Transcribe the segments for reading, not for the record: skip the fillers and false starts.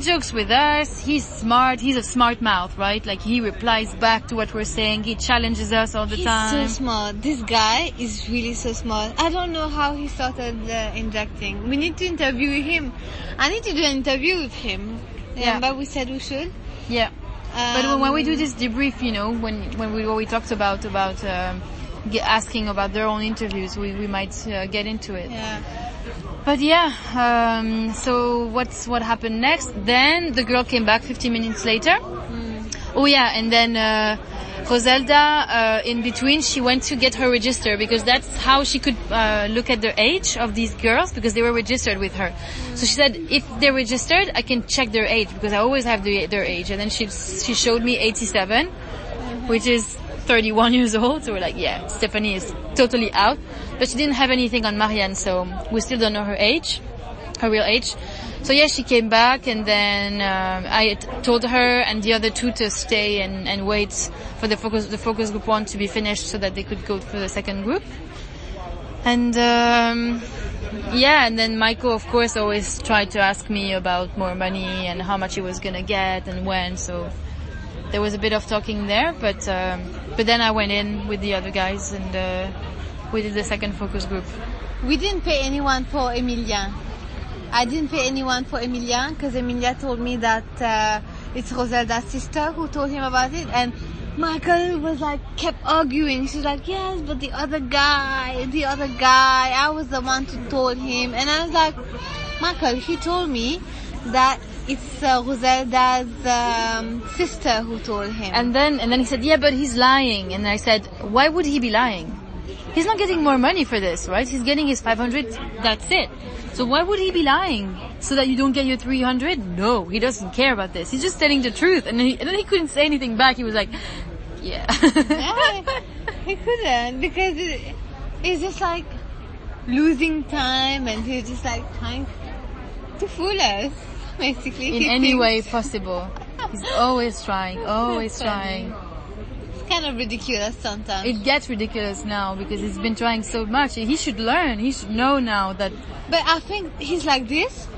jokes with us. He's smart. He's a smart mouth, right? Like he replies back to what we're saying. He challenges us all the time. He's so smart. This guy is really so smart. I don't know how he started injecting. We need to interview him. I need to do an interview with him. Remember we said we should? Yeah. But when we do this debrief, you know, when we talked about asking about their own interviews, we might get into it. Yeah. But so what happened next? Then the girl came back 15 minutes later. Oh yeah, and then Roselda, in between, she went to get her register because that's how she could look at the age of these girls because they were registered with her. So she said, if they're registered, I can check their age because I always have their age. And then she showed me 87, which is 31 years old. So we're like, yeah, Stephanie is totally out. But she didn't have anything on Marianne, so we still don't know her age, her real age. So yeah, she came back, and then I told her and the other two to stay and wait for the focus group 1 to be finished so that they could go for the second group. And and then Michael, of course, always tried to ask me about more money and how much he was gonna get and when. So there was a bit of talking there, but then I went in with the other guys and we did the second focus group. We didn't pay anyone for Emilia. I didn't pay anyone for Emilia because Emilia told me that it's Roselda's sister who told him about it, and Michael was like, kept arguing. She's like, yes, but the other guy, I was the one who told him. And I was like, Michael, he told me that it's Roselda's sister who told him. And then he said, yeah, but he's lying. And I said, why would he be lying? He's not getting more money for this, right? He's getting his 500, that's it. So why would he be lying? So that you don't get your 300? No, he doesn't care about this. He's just telling the truth. And then he couldn't say anything back. He was like, yeah. Yeah, he couldn't because it's just like losing time, and he's just like trying to fool us, basically. In any way possible. He's always trying. Kind of ridiculous sometimes. It gets ridiculous now because he's been trying so much. He should learn. He should know now that. But I think he's like this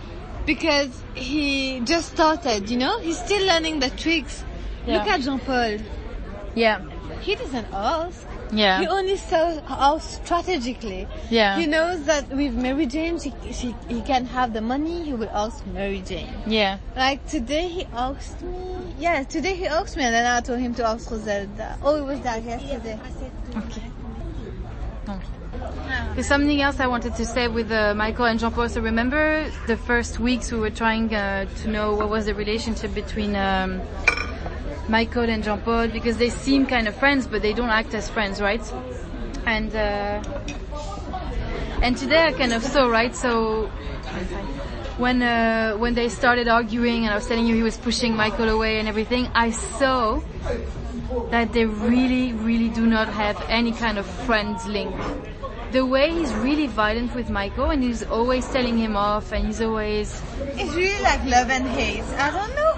because he just started, you know? He's still learning the tricks. Yeah. Look at Jean-Paul. Yeah. He doesn't ask. Yeah. He only asks strategically. Yeah. He knows that with Mary Jane, he can have the money. He will ask Mary Jane. Yeah. Like today he asked me. Yeah, today he asked me, and then I told him to ask Roselda. Oh, it was that yesterday. Okay. There's something else I wanted to say with Michael and Jean-Paul. So remember the first weeks we were trying to know what was the relationship between Michael and Jean-Paul, because they seem kind of friends, but they don't act as friends, right? And today I kind of saw, right? So when they started arguing, and I was telling you he was pushing Michael away and everything, I saw that they really, really do not have any kind of friends link. The way he's really violent with Michael, and he's always telling him off, and he's always... It's really like love and hate. I don't know.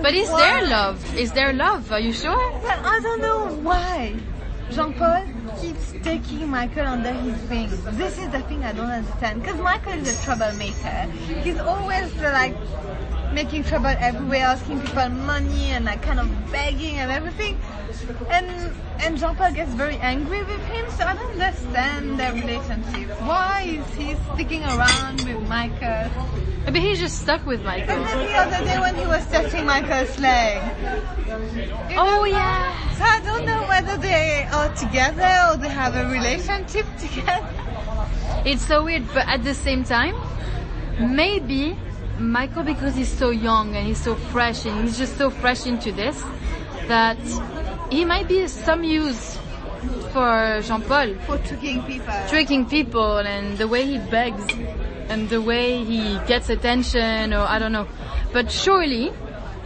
But is there love? Is there love? Are you sure? But I don't know why Jean-Paul keeps taking Michael under his wing. This is the thing I don't understand. Because Michael is a troublemaker. He's always like making trouble everywhere, asking people money and like kind of begging and everything. And Jean-Paul gets very angry with him, so I don't understand their relationship. Why is he sticking around with Michael? Maybe he's just stuck with Michael. And then the other day when he was touching Michael's leg. Oh yeah. So I don't know whether they are together or they have a relationship together. It's so weird, but at the same time, maybe Michael, because he's so young and he's so fresh and he's just so fresh into this, that he might be some use for Jean-Paul. For tricking people. And the way he begs and the way he gets attention, or I don't know. But surely,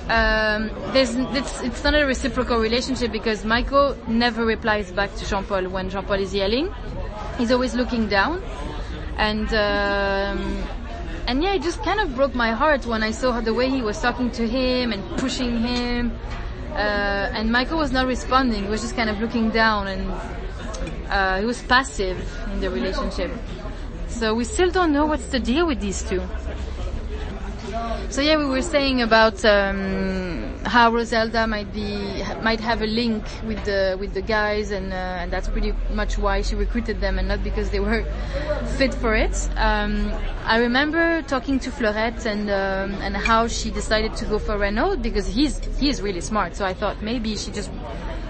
it's not a reciprocal relationship, because Michael never replies back to Jean-Paul when Jean-Paul is yelling. He's always looking down. And yeah, it just kind of broke my heart when I saw the way he was talking to him and pushing him. And Michael was not responding. He was just kind of looking down, and he was passive in the relationship. So we still don't know what's the deal with these two. So yeah, we were saying about how Roselda might have a link with the guys, and that's pretty much why she recruited them, and not because they were fit for it. I remember talking to Florette and how she decided to go for Renaud, because he's really smart. So I thought maybe she just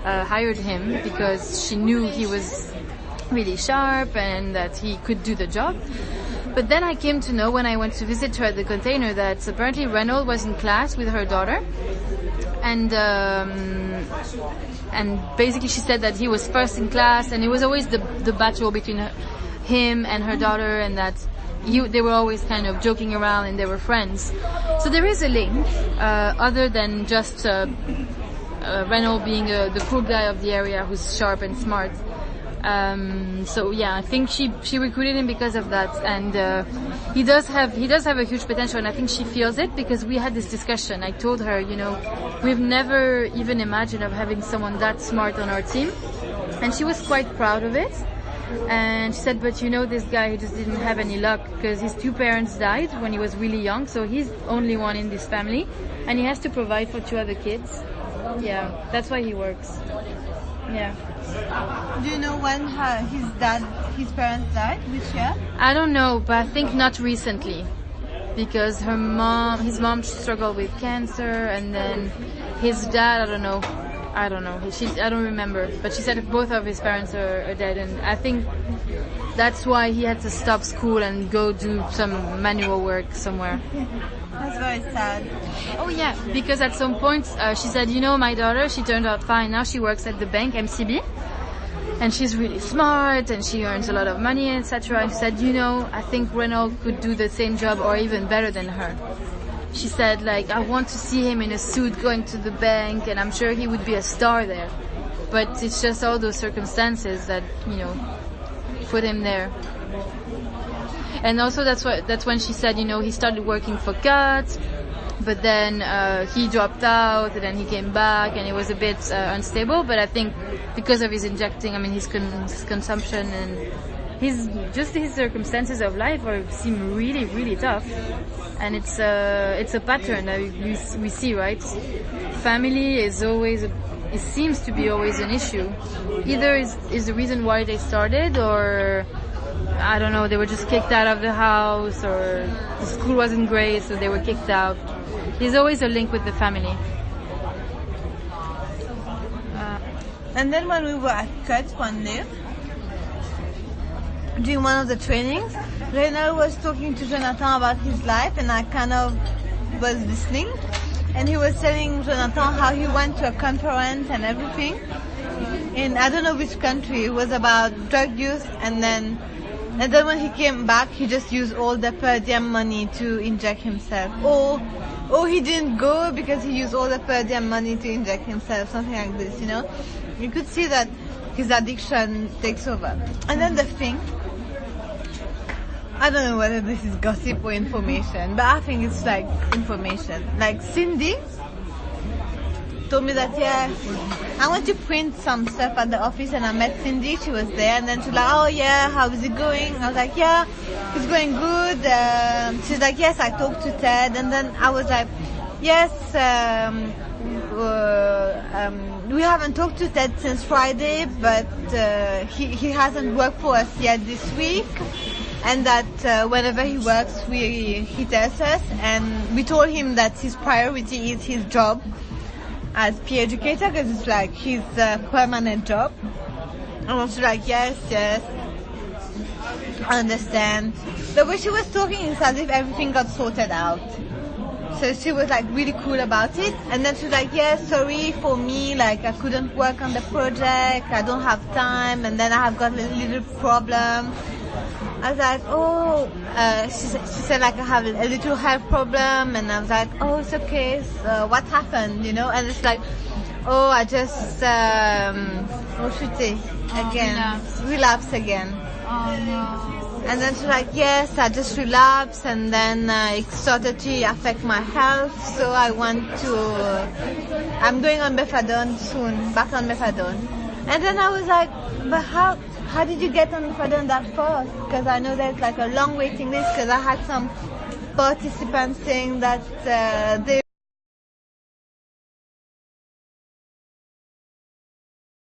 hired him because she knew he was really sharp and that he could do the job. But then I came to know when I went to visit her at the container that apparently Renaud was in class with her daughter, and basically she said that he was first in class, and it was always the battle between him and her daughter, and that they were always kind of joking around and they were friends. So there is a link, other than just Renaud being the cool guy of the area who's sharp and smart. So yeah, I think she recruited him because of that, and he does have a huge potential, and I think she feels it, because we had this discussion. I told her, we've never even imagined of having someone that smart on our team, and she was quite proud of it. And she said, but this guy, he just didn't have any luck, because his two parents died when he was really young, so he's only one in this family, and he has to provide for two other kids. Yeah, that's why he works. Yeah. Do you know when his parents died? Which year? I don't know, but I think not recently, because his mom struggled with cancer, and then his dad, I don't know. I don't remember, but she said both of his parents are dead, and I think that's why he had to stop school and go do some manual work somewhere. That's very sad. Oh yeah, because at some point she said, my daughter, she turned out fine. Now she works at the bank, MCB, and she's really smart and she earns a lot of money, etc. And she said, I think Renaud could do the same job or even better than her. She said, I want to see him in a suit going to the bank, and I'm sure he would be a star there. But it's just all those circumstances that, put him there. And also that's when she said, he started working for Cut, but then he dropped out, and then he came back, and it was a bit unstable. But I think because of his injecting, his consumption, and his circumstances of life seem really, really tough. And it's a pattern that we see, right? Family is always, it seems to be always an issue. Either is the reason why they started, or I don't know, they were just kicked out of the house, or the school wasn't great, so they were kicked out. There's always a link with the family. And then when we were at Cut one day, during one of the trainings, Renaud was talking to Jonathan about his life, and I kind of was listening. And he was telling Jonathan how he went to a conference and everything. In I don't know which country, it was about drug use, and then when he came back, he just used all the per diem money to inject himself. Or he didn't go because he used all the per diem money to inject himself, something like this, You could see that his addiction takes over. And then the thing, I don't know whether this is gossip or information, but I think it's information. Cindy told me that, I want to print some stuff at the office, and I met Cindy, she was there, and then she's like, oh yeah, how is it going? I was like, yeah, it's going good. She's like, yes, I talked to Ted, and then I was like, yes, we haven't talked to Ted since Friday, but he hasn't worked for us yet this week, and that whenever he works, he tells us, and we told him that his priority is his job as peer educator, because it's his permanent job. And I was like, yes, I understand. The way she was talking is as if everything got sorted out. So she was really cool about it. And then she was like, sorry for me, I couldn't work on the project, I don't have time, and then I have got a little problem. I was like, she said I have a little health problem, and I was like, it's okay, so what happened, And it's I just, relapse again. Oh no. And then she's like, yes, I just relapsed, and then it started to affect my health, so I'm going on methadone soon, back on methadone. And then I was like, but how did you get on methadone that fast? Because I know there's a long waiting list, because I had some participants saying that they